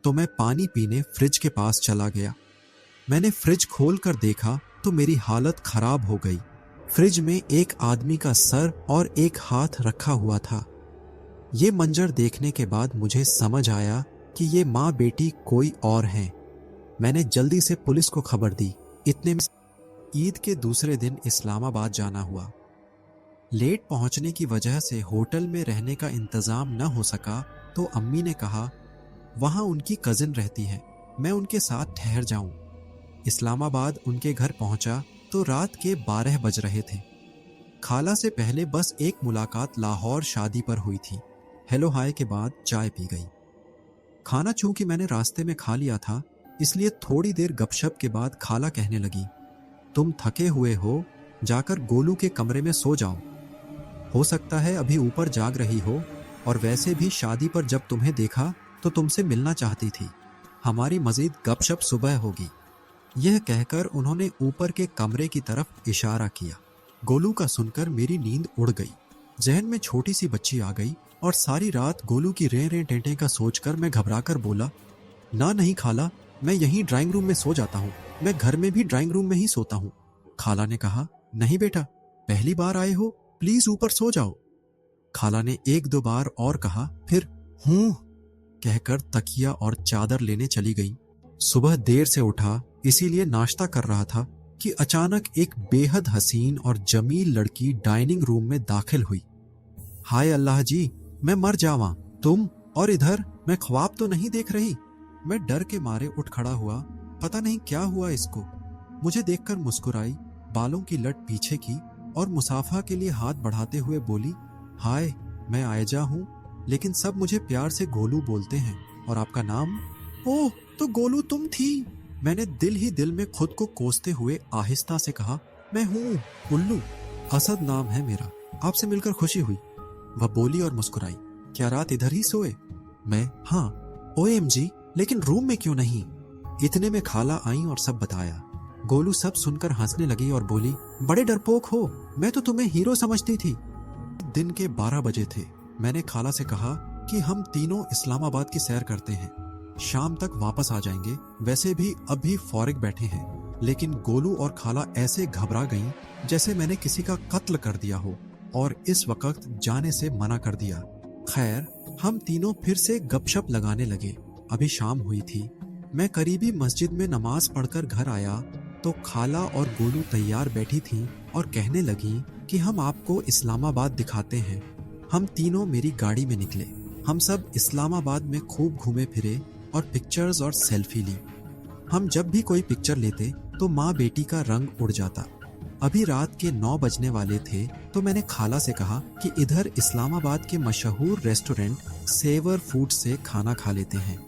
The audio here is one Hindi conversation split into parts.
तो मैं पानी पीने फ्रिज के पास चला गया। मैंने फ्रिज खोल कर देखा तो मेरी हालत खराब हो गई। फ्रिज में एक आदमी का सर और एक हाथ रखा हुआ था। ये मंजर देखने के बाद मुझे समझ आया कि ये माँ बेटी कोई और हैं। मैंने जल्दी से पुलिस को खबर दी। इतने में ईद के दूसरे दिन इस्लामाबाद जाना हुआ। लेट पहुंचने की वजह से होटल में रहने का इंतजाम न हो सका तो अम्मी ने कहा वहां उनकी कजिन रहती है, मैं उनके साथ ठहर जाऊं। इस्लामाबाद उनके घर पहुंचा तो रात के 12 बज रहे थे। खाला से पहले बस एक मुलाकात लाहौर शादी पर हुई थी। हेलो हाय के बाद चाय पी गई। खाना चूंकि मैंने रास्ते में खा लिया था, इसलिए थोड़ी देर गपशप के बाद खाला कहने लगी, तुम थके हुए हो, जाकर गोलू के कमरे में सो जाओ। हो सकता है अभी ऊपर जाग रही हो, और वैसे भी शादी पर जब तुम्हें देखा तो तुमसे मिलना चाहती थी। हमारी मजीद गपशप सुबह होगी। यह कहकर उन्होंने ऊपर के कमरे की तरफ इशारा किया। गोलू का सुनकर मेरी नींद उड़ गई। जहन में छोटी सी बच्ची आ गई और सारी रात गोलू की रे रे टेंटे का सोचकर मैं घबराकर बोला, ना नहीं खाला, मैं यहीं ड्राइंग रूम में सो जाता हूँ। मैं घर में भी ड्राइंग रूम में ही सोता हूँ। खाला ने कहा, नहीं बेटा, पहली बार आए हो, प्लीज ऊपर सो जाओ। खाला ने एक दो बार और कहा, फिर हूं कहकर तकिया और चादर लेने चली गई। सुबह देर से उठा, इसीलिए नाश्ता कर रहा था कि अचानक एक बेहद हसीन और जमील लड़की डाइनिंग रूम में दाखिल हुई। हाय अल्लाह जी, मैं मर जावा, तुम और इधर, मैं ख्वाब तो नहीं देख रही। मैं डर के मारे उठ खड़ा हुआ। पता नहीं क्या हुआ इसको। मुझे देखकर मुस्कुराई, बालों की लट पीछे की और मुसाफा के लिए हाथ बढ़ाते हुए बोली, हाय, मैं आयजा हूँ, लेकिन सब मुझे प्यार से गोलू बोलते हैं। और आपका नाम? ओह, तो गोलू तुम थी। मैंने दिल ही दिल में खुद को कोसते हुए आहिस्ता से कहा, मैं हूँ उल्लू, असद नाम है मेरा, आपसे मिलकर खुशी हुई। वह बोली और मुस्कुराई, क्या रात इधर ही सोए? मैं, हाँ। ओएमजी, लेकिन रूम में क्यों नहीं? इतने में खाला आई और सब बताया। गोलू सब सुनकर हंसने लगी और बोली, बड़े डरपोक हो, मैं तो तुम्हें हीरो समझती थी। दिन के 12 बजे थे। मैंने खाला से कहा कि हम तीनों इस्लामाबाद की सैर करते हैं, शाम तक वापस आ जाएंगे। वैसे भी अभी फौरिग बैठे हैं। लेकिन गोलू और खाला ऐसे घबरा गईं जैसे मैंने किसी का कत्ल कर दिया हो और इस वक्त जाने से मना कर दिया। खैर, हम तीनों फिर से गपशप लगाने लगे। अभी शाम हुई थी। मैं करीबी मस्जिद में नमाज पढ़कर घर आया तो खाला और गोलू तैयार बैठी थीं और कहने लगी कि हम आपको इस्लामाबाद दिखाते हैं। हम तीनों मेरी गाड़ी में निकले। हम सब इस्लामाबाद में खूब घूमे फिरे और पिक्चर्स और सेल्फी ली। हम जब भी कोई पिक्चर लेते तो माँ बेटी का रंग उड़ जाता। अभी रात के 9 बजने वाले थे तो मैंने खाला से कहा कि इधर इस्लामाबाद के मशहूर रेस्टोरेंट सेवर फूड से खाना खा लेते हैं।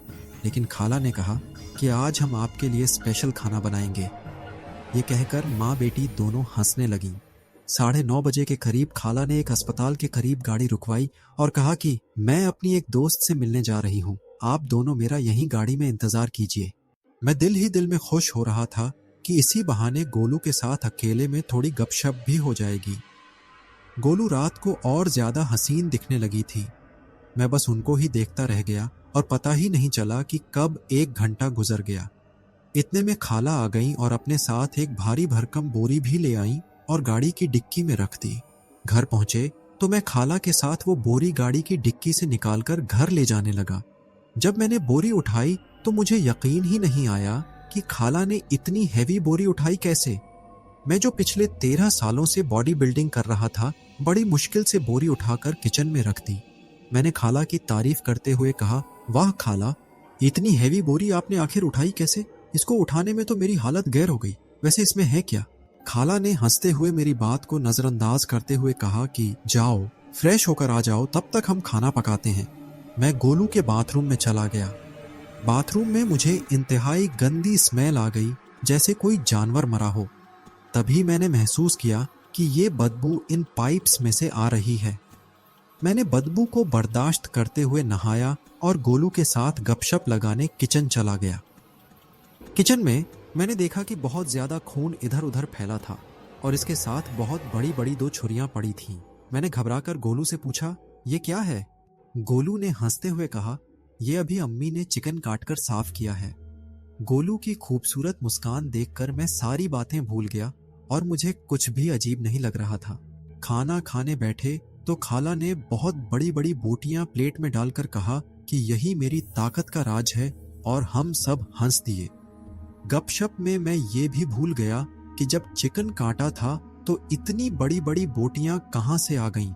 लेकिन खाला ने कहा कि आज हम आपके लिए स्पेशल खाना बनाएंगे। ये कहकर माँ बेटी दोनों हंसने लगीं। 9:30 बजे के करीब खाला ने एक अस्पताल के करीब गाड़ी रुकवाई और कहा कि मैं अपनी एक दोस्त से मिलने जा रही हूँ, आप दोनों मेरा यहीं गाड़ी में इंतजार कीजिए। मैं दिल ही दिल में खुश हो रहा था कि इसी बहाने गोलू के साथ अकेले में थोड़ी गपशप भी हो जाएगी। गोलू रात को और ज्यादा हसीन दिखने लगी थी। मैं बस उनको ही देखता रह गया और पता ही नहीं चला कि कब 1 घंटा गुजर गया। इतने में खाला आ गई और अपने साथ एक भारी भरकम बोरी भी ले आई और गाड़ी की डिक्की में रख दी। घर पहुंचे तो मैं खाला के साथ वो बोरी गाड़ी की डिक्की से निकालकर घर ले जाने लगा। जब मैंने बोरी उठाई तो मुझे यकीन ही नहीं आया कि खाला ने इतनी हैवी बोरी उठाई कैसे। मैं जो पिछले 13 सालों से बॉडी बिल्डिंग कर रहा था, बड़ी मुश्किल से बोरी उठाकर किचन में रख दी। मैंने खाला की तारीफ करते हुए कहा, वाह खाला, इतनी हैवी बोरी आपने आखिर उठाई कैसे? इसको उठाने में तो मेरी हालत गैर हो गई। वैसे इसमें है क्या? खाला ने हंसते हुए मेरी बात को नजरअंदाज करते हुए कहा कि जाओ फ्रेश होकर आ जाओ, तब तक हम खाना पकाते हैं। मैं गोलू के बाथरूम में चला गया। बाथरूम में मुझे इंतहाई गंदी स्मेल आ गई, जैसे कोई जानवर मरा हो। तभी मैंने महसूस किया कि ये बदबू इन पाइप्स में से आ रही है। मैंने बदबू को बर्दाश्त करते हुए नहाया और गोलू के साथ गपशप लगाने किचन चला गया। किचन में मैंने देखा कि बहुत ज्यादा खून इधर उधर फैला था और इसके साथ बहुत बड़ी बड़ी 2 छुरियां पड़ी थीं। मैंने घबराकर गोलू से पूछा, ये क्या है? गोलू ने हंसते हुए कहा, ये अभी अम्मी ने चिकन काटकर साफ किया है। गोलू की खूबसूरत मुस्कान देखकर मैं सारी बातें भूल गया और मुझे कुछ भी अजीब नहीं लग रहा था। खाना खाने बैठे तो खाला ने बहुत बड़ी बड़ी बोटियां प्लेट में डालकर कहा कि यही मेरी ताकत का राज है, और हम सब हंस दिए। गपशप में मैं ये भी भूल गया कि जब चिकन काटा था तो इतनी बड़ी बड़ी बोटियां कहां से आ गईं।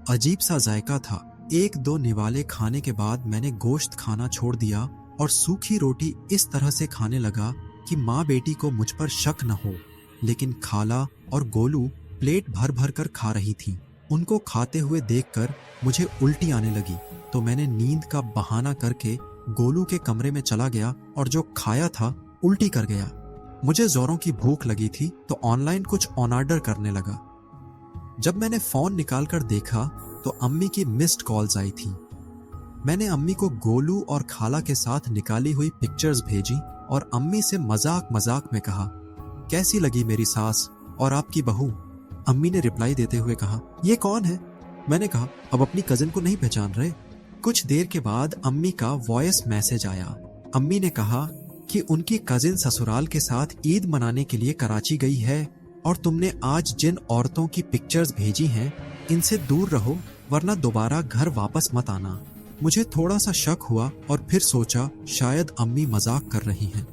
अजीब सा जायका था। एक दो निवाले खाने के बाद मैंने गोश्त खाना छोड़ दिया और सूखी रोटी इस तरह से खाने लगा कि माँ बेटी को मुझ पर शक न हो। लेकिन खाला और गोलू प्लेट भर भर कर खा रही थी। उनको खाते हुए देखकर मुझे उल्टी आने लगी, तो मैंने नींद का बहाना करके गोलू के कमरे में चला गया और जो खाया था उल्टी कर गया। मुझे जोरों की भूख लगी थी तो ऑनलाइन कुछ ऑर्डर करने लगा। जब मैंने फोन निकालकर देखा तो अम्मी की मिस्ड कॉल्स आई थी। मैंने अम्मी को गोलू और खाला के साथ निकाली हुई पिक्चर्स भेजी और अम्मी से मजाक मजाक में कहा, कैसी लगी मेरी सास और आपकी बहू? अम्मी ने रिप्लाई देते हुए कहा, ये कौन है? मैंने कहा, अब अपनी कजिन को नहीं पहचान रहे? कुछ देर के बाद अम्मी का वॉइस मैसेज आया। अम्मी ने कहा कि उनकी कजिन ससुराल के साथ ईद मनाने के लिए कराची गई है और तुमने आज जिन औरतों की पिक्चर्स भेजी हैं इनसे दूर रहो, वरना दोबारा घर वापस मत आना। मुझे थोड़ा सा शक हुआ और फिर सोचा शायद अम्मी मजाक कर रही हैं।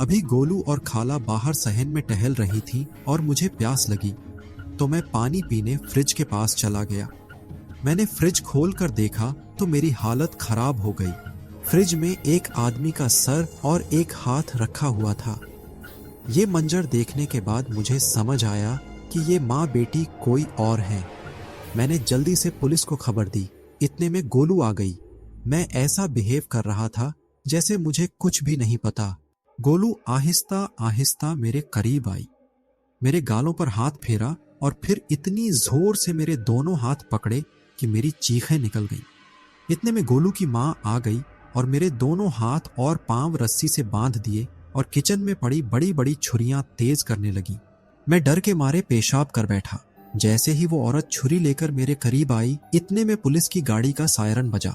अभी गोलू और खाला बाहर सहन में टहल रही थी और मुझे प्यास लगी, तो मैं पानी पीने फ्रिज के पास चला गया। मैंने फ्रिज खोल कर देखा तो मेरी हालत खराब हो गई। फ्रिज में एक आदमी का सर और एक हाथ रखा हुआ था। ये मंजर देखने के बाद मुझे समझ आया कि ये माँ बेटी कोई और हैं। मैंने जल्दी से पुलिस को खबर दी। इतने में गोलू आ गई। मैं ऐसा बिहेव कर रहा था जैसे मुझे कुछ भी नहीं पता। गोलू आहिस्ता आहिस्ता मेरे करीब आई, मेरे गालों पर हाथ फेरा और फिर इतनी जोर से मेरे दोनों हाथ पकड़े कि मेरी चीखें निकल गईं। इतने में गोलू की माँ आ गई और मेरे दोनों हाथ और पांव रस्सी से बांध दिए और किचन में पड़ी बड़ी बड़ी छुरियां तेज करने लगी। मैं डर के मारे पेशाब कर बैठा। जैसे ही वो औरत छुरी लेकर मेरे करीब आई, इतने में पुलिस की गाड़ी का सायरन बजा।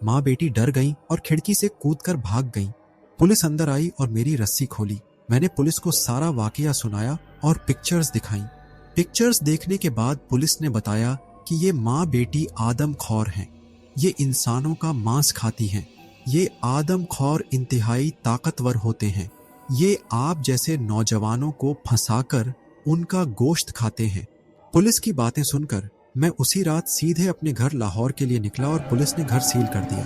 माँ बेटी डर गईं और खिड़की से कूदकर भाग गईं। पुलिस अंदर आई और मेरी रस्सी खोली। मैंने पुलिस को सारा वाकया सुनाया और पिक्चर्स दिखाई। पिक्चर्स देखने के बाद पुलिस ने बताया कि ये माँ बेटी आदमखोर हैं। ये इंसानों का मांस खाती हैं। ये आदमखोर इंतहाई ताकतवर होते हैं। ये आप जैसे नौजवानों को फंसाकर उनका गोश्त खाते हैं। पुलिस की बातें सुनकर मैं उसी रात सीधे अपने घर लाहौर के लिए निकला और पुलिस ने घर सील कर दिया।